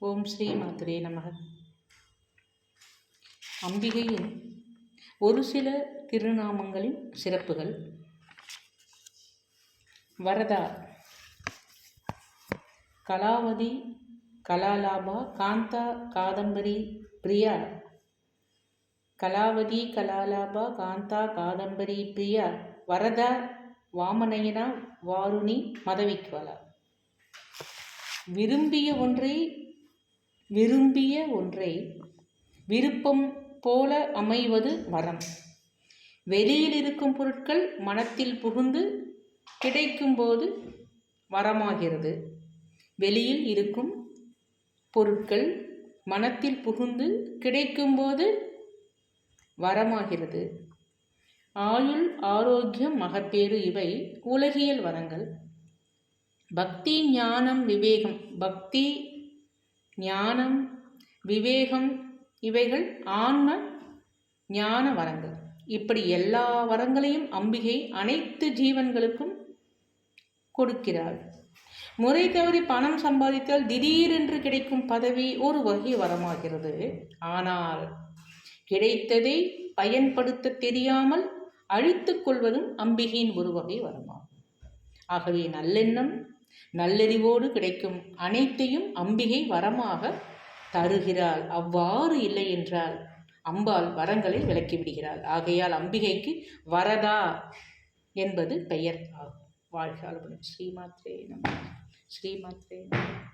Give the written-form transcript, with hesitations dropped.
ஓம் ஸ்ரீ மாத்ரே நமக. அம்பிகையின் ஒரு சில திருநாமங்களின் சிறப்புகள். வரதா, கலாவதி, கலாலாபா, காந்தா, காதம்பரி, பிரியா. கலாவதி, கலாலாபா, காந்தா, காதம்பரி, பிரியா, வரதா, வாமனயனா, வாருணி, மதவிக்வாலா. விரும்பிய ஒன்றை விருப்பம் போல அமைவது வரம். வெளியில் இருக்கும் பொருட்கள் மனத்தில் புகுந்து கிடைக்கும்போது வரமாகிறது. வெளியில் இருக்கும் பொருட்கள் மனத்தில் புகுந்து கிடைக்கும்போது வரமாகிறது. ஆயுள், ஆரோக்கியம், மகப்பேறு இவை உலகியல் வரங்கள். பக்தி, ஞானம், விவேகம். பக்தி, ஞானம், விவேகம் இவைகள் ஆன்ம ஞான வரங்கள். இப்படி எல்லா வரங்களையும் அம்பிகை அனைத்து ஜீவன்களுக்கும் கொடுக்கிறாள். முறை தவறி பணம் சம்பாதித்தால் திடீரென்று கிடைக்கும் பதவி ஒரு வகை வரமாகிறது. ஆனால் கிடைத்ததை பயன்படுத்த தெரியாமல் அழித்துக் கொள்வதும் அம்பிகையின் ஒரு வகை வரமாகும். ஆகவே நல்லெண்ணம், நல்லறிவோடு கிடைக்கும் அனைத்தையும் அம்பிகை வரமாக தருகிறாள். அவ்வாறு இல்லை என்றால் அம்பாள் வரங்களை விலக்கிவிடுகிறாள். ஆகையால் அம்பிகைக்கு வரதா என்பது பெயர் ஆகும். வாழ்க வளமுடன். ஸ்ரீமாத்ரே நமः. ஸ்ரீமாத்ரே நமः.